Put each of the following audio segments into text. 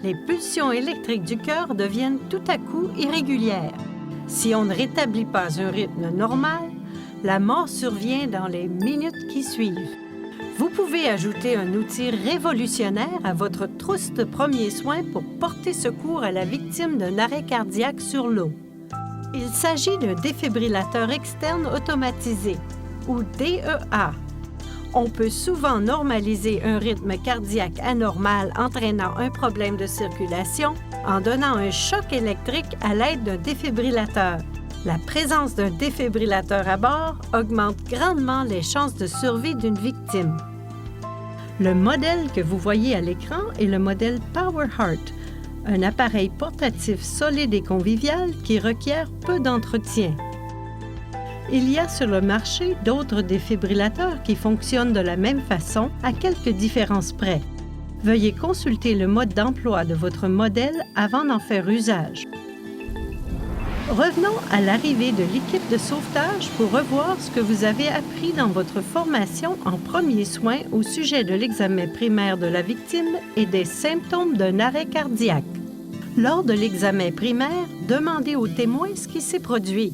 Les pulsions électriques du cœur deviennent tout à coup irrégulières. Si on ne rétablit pas un rythme normal, la mort survient dans les minutes qui suivent. Vous pouvez ajouter un outil révolutionnaire à votre trousse de premiers soins pour porter secours à la victime d'un arrêt cardiaque sur l'eau. Il s'agit d'un défibrillateur externe automatisé, ou DEA. On peut souvent normaliser un rythme cardiaque anormal entraînant un problème de circulation en donnant un choc électrique à l'aide d'un défibrillateur. La présence d'un défibrillateur à bord augmente grandement les chances de survie d'une victime. Le modèle que vous voyez à l'écran est le modèle PowerHeart, un appareil portatif solide et convivial qui requiert peu d'entretien. Il y a sur le marché d'autres défibrillateurs qui fonctionnent de la même façon à quelques différences près. Veuillez consulter le mode d'emploi de votre modèle avant d'en faire usage. Revenons à l'arrivée de l'équipe de sauvetage pour revoir ce que vous avez appris dans votre formation en premiers soins au sujet de l'examen primaire de la victime et des symptômes d'un arrêt cardiaque. Lors de l'examen primaire, demandez au témoin ce qui s'est produit.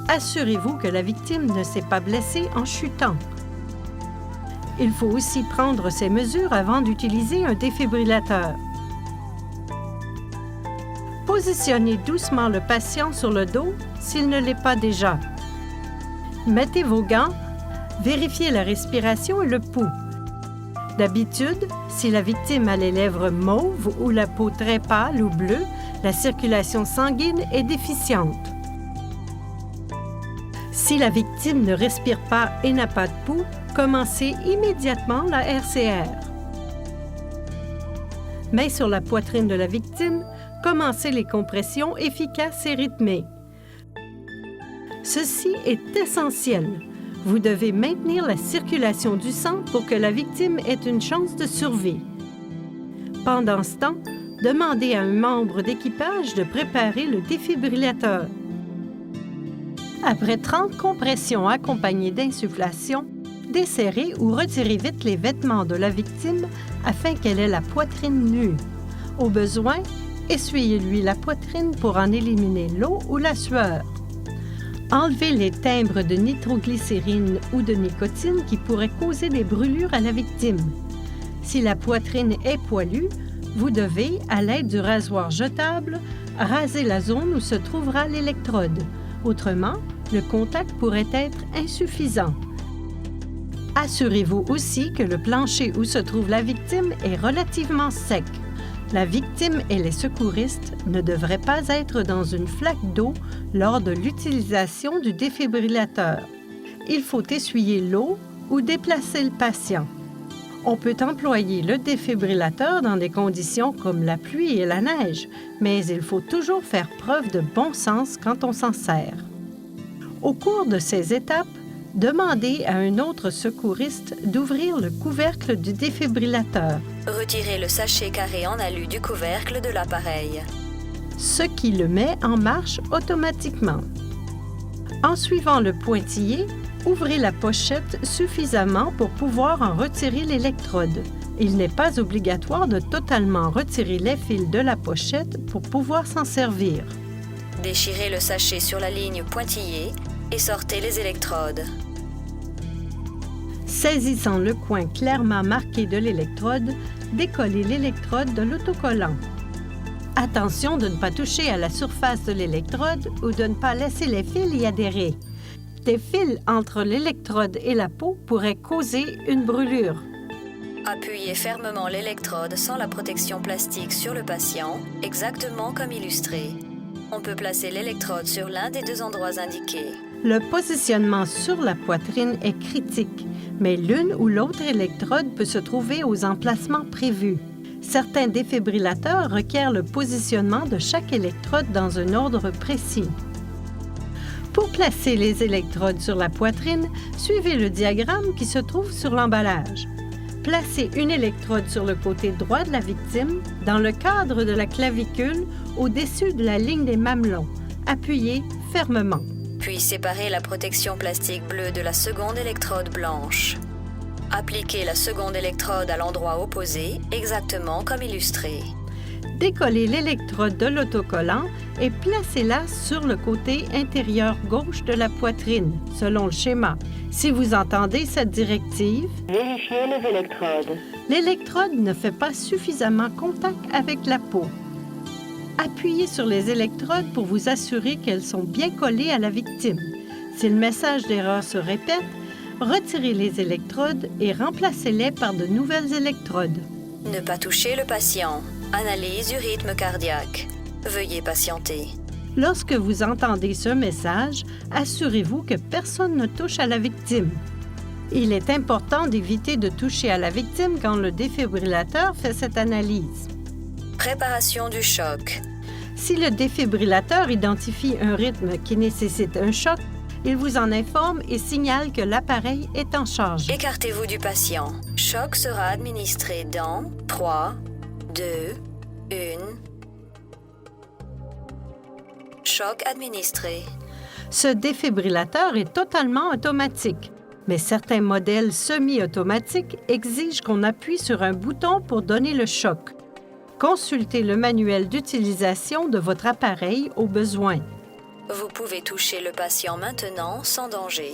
Assurez-vous que la victime ne s'est pas blessée en chutant. Il faut aussi prendre ces mesures avant d'utiliser un défibrillateur. Positionnez doucement le patient sur le dos s'il ne l'est pas déjà. Mettez vos gants, vérifiez la respiration et le pouls. D'habitude, si la victime a les lèvres mauves ou la peau très pâle ou bleue, la circulation sanguine est déficiente. Si la victime ne respire pas et n'a pas de pouls, commencez immédiatement la RCR. Main sur la poitrine de la victime, commencez les compressions efficaces et rythmées. Ceci est essentiel. Vous devez maintenir la circulation du sang pour que la victime ait une chance de survie. Pendant ce temps, demandez à un membre d'équipage de préparer le défibrillateur. Après 30 compressions accompagnées d'insufflation, desserrez ou retirez vite les vêtements de la victime afin qu'elle ait la poitrine nue. Au besoin, essuyez-lui la poitrine pour en éliminer l'eau ou la sueur. Enlevez les timbres de nitroglycérine ou de nicotine qui pourraient causer des brûlures à la victime. Si la poitrine est poilue, vous devez, à l'aide du rasoir jetable, raser la zone où se trouvera l'électrode. Autrement, le contact pourrait être insuffisant. Assurez-vous aussi que le plancher où se trouve la victime est relativement sec. La victime et les secouristes ne devraient pas être dans une flaque d'eau lors de l'utilisation du défibrillateur. Il faut essuyer l'eau ou déplacer le patient. On peut employer le défibrillateur dans des conditions comme la pluie et la neige, mais il faut toujours faire preuve de bon sens quand on s'en sert. Au cours de ces étapes, demandez à un autre secouriste d'ouvrir le couvercle du défibrillateur. Retirez le sachet carré en alu du couvercle de l'appareil. Ce qui le met en marche automatiquement. En suivant le pointillé, ouvrez la pochette suffisamment pour pouvoir en retirer l'électrode. Il n'est pas obligatoire de totalement retirer les fils de la pochette pour pouvoir s'en servir. Déchirez le sachet sur la ligne pointillée et sortez les électrodes. Saisissant le coin clairement marqué de l'électrode, décollez l'électrode de l'autocollant. Attention de ne pas toucher à la surface de l'électrode ou de ne pas laisser les fils y adhérer. Des fils entre l'électrode et la peau pourraient causer une brûlure. Appuyez fermement l'électrode sans la protection plastique sur le patient, exactement comme illustré. On peut placer l'électrode sur l'un des deux endroits indiqués. Le positionnement sur la poitrine est critique, mais l'une ou l'autre électrode peut se trouver aux emplacements prévus. Certains défibrillateurs requièrent le positionnement de chaque électrode dans un ordre précis. Pour placer les électrodes sur la poitrine, suivez le diagramme qui se trouve sur l'emballage. Placez une électrode sur le côté droit de la victime, dans le cadre de la clavicule, au-dessus de la ligne des mamelons. Appuyez fermement. Puis séparez la protection plastique bleue de la seconde électrode blanche. Appliquez la seconde électrode à l'endroit opposé, exactement comme illustré. Décollez l'électrode de l'autocollant et placez-la sur le côté intérieur gauche de la poitrine, selon le schéma. Si vous entendez cette directive, vérifiez les électrodes. L'électrode ne fait pas suffisamment contact avec la peau. Appuyez sur les électrodes pour vous assurer qu'elles sont bien collées à la victime. Si le message d'erreur se répète, retirez les électrodes et remplacez-les par de nouvelles électrodes. Ne pas toucher le patient. Analyse du rythme cardiaque. Veuillez patienter. Lorsque vous entendez ce message, assurez-vous que personne ne touche à la victime. Il est important d'éviter de toucher à la victime quand le défibrillateur fait cette analyse. Préparation du choc. Si le défibrillateur identifie un rythme qui nécessite un choc, il vous en informe et signale que l'appareil est en charge. Écartez-vous du patient. Choc sera administré dans 3, 2, 1. Choc administré. Ce défibrillateur est totalement automatique, mais certains modèles semi-automatiques exigent qu'on appuie sur un bouton pour donner le choc. Consultez le manuel d'utilisation de votre appareil au besoin. Vous pouvez toucher le patient maintenant sans danger.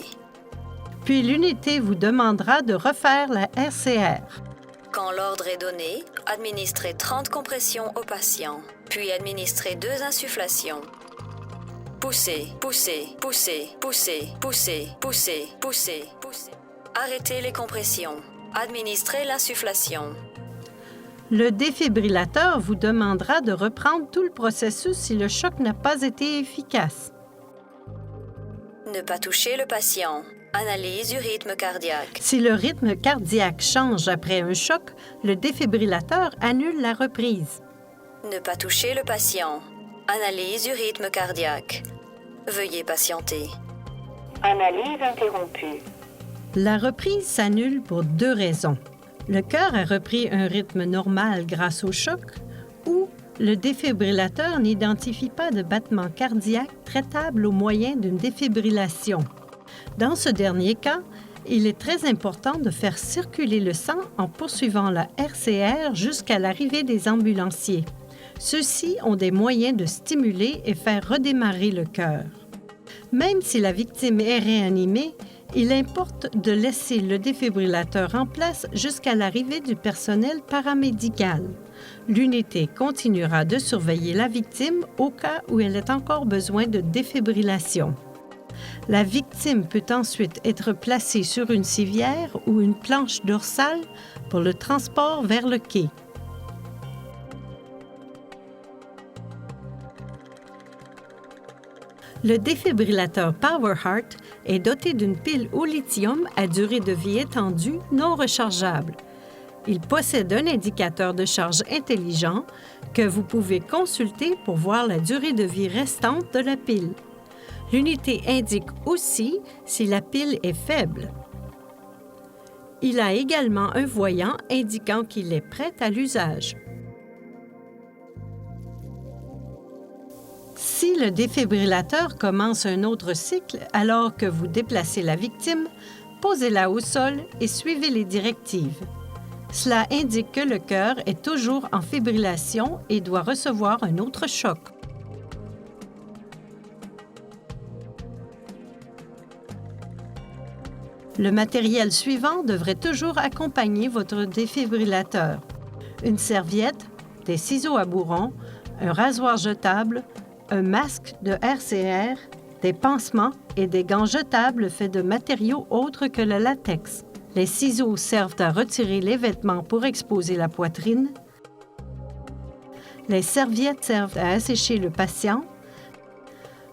Puis l'unité vous demandera de refaire la RCR. Quand l'ordre est donné, administrez 30 compressions au patient, puis administrez 2 insufflations. Poussez, poussez, poussez, poussez, poussez, poussez, poussez, poussez. Arrêtez les compressions. Administrez l'insufflation. Le défibrillateur vous demandera de reprendre tout le processus si le choc n'a pas été efficace. Ne pas toucher le patient. Analyse du rythme cardiaque. Si le rythme cardiaque change après un choc, le défibrillateur annule la reprise. Ne pas toucher le patient. Analyse du rythme cardiaque. Veuillez patienter. Analyse interrompue. La reprise s'annule pour 2 raisons. Le cœur a repris un rythme normal grâce au choc ou le défibrillateur n'identifie pas de battement cardiaque traitable au moyen d'une défibrillation. Dans ce dernier cas, il est très important de faire circuler le sang en poursuivant la RCR jusqu'à l'arrivée des ambulanciers. Ceux-ci ont des moyens de stimuler et faire redémarrer le cœur. Même si la victime est réanimée, il importe de laisser le défibrillateur en place jusqu'à l'arrivée du personnel paramédical. L'unité continuera de surveiller la victime au cas où elle ait encore besoin de défibrillation. La victime peut ensuite être placée sur une civière ou une planche dorsale pour le transport vers le quai. Le défibrillateur PowerHeart est doté d'une pile au lithium à durée de vie étendue non rechargeable. Il possède un indicateur de charge intelligent que vous pouvez consulter pour voir la durée de vie restante de la pile. L'unité indique aussi si la pile est faible. Il a également un voyant indiquant qu'il est prêt à l'usage. Si le défibrillateur commence un autre cycle alors que vous déplacez la victime, posez-la au sol et suivez les directives. Cela indique que le cœur est toujours en fibrillation et doit recevoir un autre choc. Le matériel suivant devrait toujours accompagner votre défibrillateur. Une serviette, des ciseaux à bourron, un rasoir jetable, un masque de RCR, des pansements et des gants jetables faits de matériaux autres que le latex. Les ciseaux servent à retirer les vêtements pour exposer la poitrine. Les serviettes servent à assécher le patient.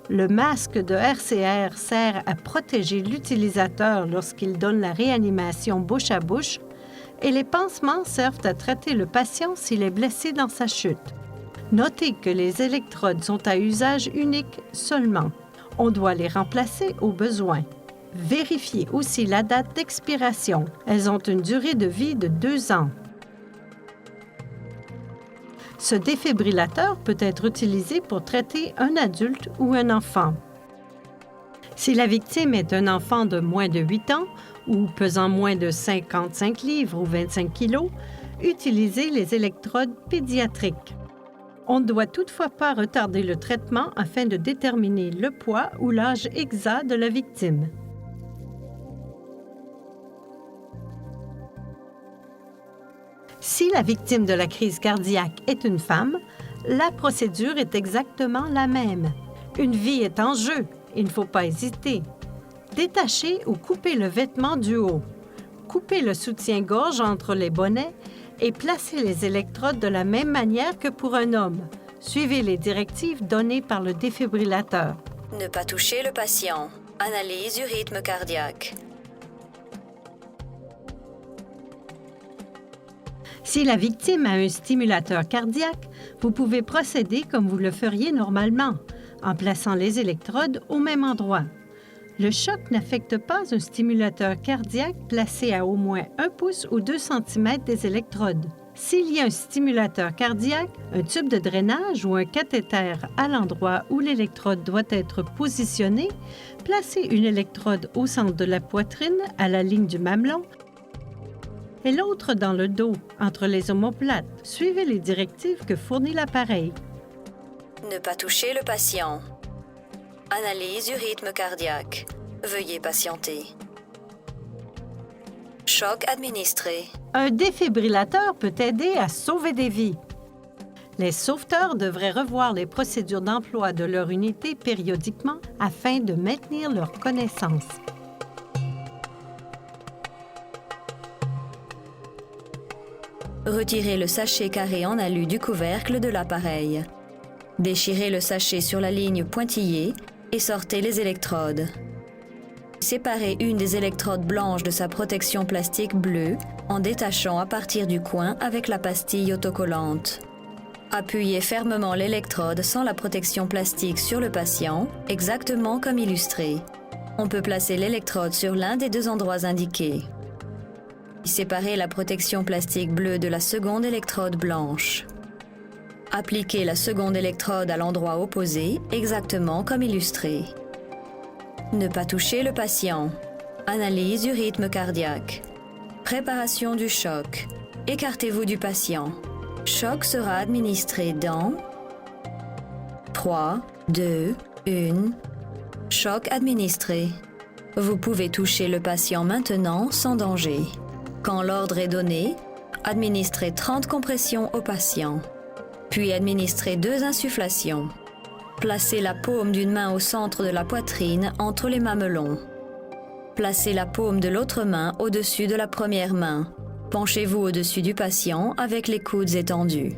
Le masque de RCR sert à protéger l'utilisateur lorsqu'il donne la réanimation bouche à bouche et les pansements servent à traiter le patient s'il est blessé dans sa chute. Notez que les électrodes sont à usage unique seulement. On doit les remplacer au besoin. Vérifiez aussi la date d'expiration. Elles ont une durée de vie de 2 ans. Ce défibrillateur peut être utilisé pour traiter un adulte ou un enfant. Si la victime est un enfant de moins de 8 ans ou pesant moins de 55 livres ou 25 kilos, utilisez les électrodes pédiatriques. On ne doit toutefois pas retarder le traitement afin de déterminer le poids ou l'âge exact de la victime. Si la victime de la crise cardiaque est une femme, la procédure est exactement la même. Une vie est en jeu, il ne faut pas hésiter. Détachez ou coupez le vêtement du haut. Coupez le soutien-gorge entre les bonnets et placez les électrodes de la même manière que pour un homme. Suivez les directives données par le défibrillateur. Ne pas toucher le patient. Analyse du rythme cardiaque. Si la victime a un stimulateur cardiaque, vous pouvez procéder comme vous le feriez normalement, en plaçant les électrodes au même endroit. Le choc n'affecte pas un stimulateur cardiaque placé à au moins 1 pouce ou 2 cm des électrodes. S'il y a un stimulateur cardiaque, un tube de drainage ou un cathéter à l'endroit où l'électrode doit être positionnée, placez une électrode au centre de la poitrine, à la ligne du mamelon, et l'autre dans le dos, entre les omoplates. Suivez les directives que fournit l'appareil. Ne pas toucher le patient. Analyse du rythme cardiaque. Veuillez patienter. Choc administré. Un défibrillateur peut aider à sauver des vies. Les sauveteurs devraient revoir les procédures d'emploi de leur unité périodiquement afin de maintenir leur connaissance. Retirez le sachet carré en alu du couvercle de l'appareil. Déchirez le sachet sur la ligne pointillée et sortez les électrodes. Séparez une des électrodes blanches de sa protection plastique bleue en détachant à partir du coin avec la pastille autocollante. Appuyez fermement l'électrode sans la protection plastique sur le patient, exactement comme illustré. On peut placer l'électrode sur l'un des 2 endroits indiqués. Séparez la protection plastique bleue de la seconde électrode blanche. Appliquez la seconde électrode à l'endroit opposé, exactement comme illustré. Ne pas toucher le patient. Analyse du rythme cardiaque. Préparation du choc. Écartez-vous du patient. Choc sera administré dans 3, 2, 1. Choc administré. Vous pouvez toucher le patient maintenant sans danger. Quand l'ordre est donné, administrez 30 compressions au patient. Puis administrez 2 insufflations. Placez la paume d'une main au centre de la poitrine entre les mamelons. Placez la paume de l'autre main au-dessus de la première main. Penchez-vous au-dessus du patient avec les coudes étendus.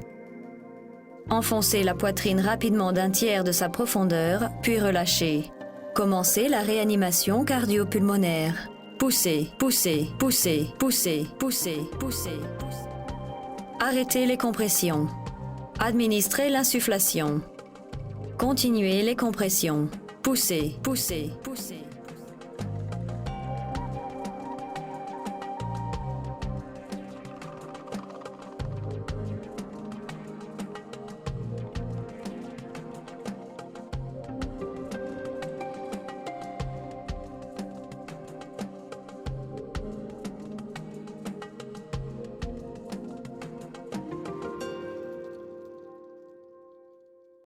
Enfoncez la poitrine rapidement d'un tiers de sa profondeur, puis relâchez. Commencez la réanimation cardio-pulmonaire. Poussez, poussez, poussez, poussez, poussez, poussez. Arrêtez les compressions. Administrez l'insufflation. Continuez les compressions. Poussez, poussez, poussez.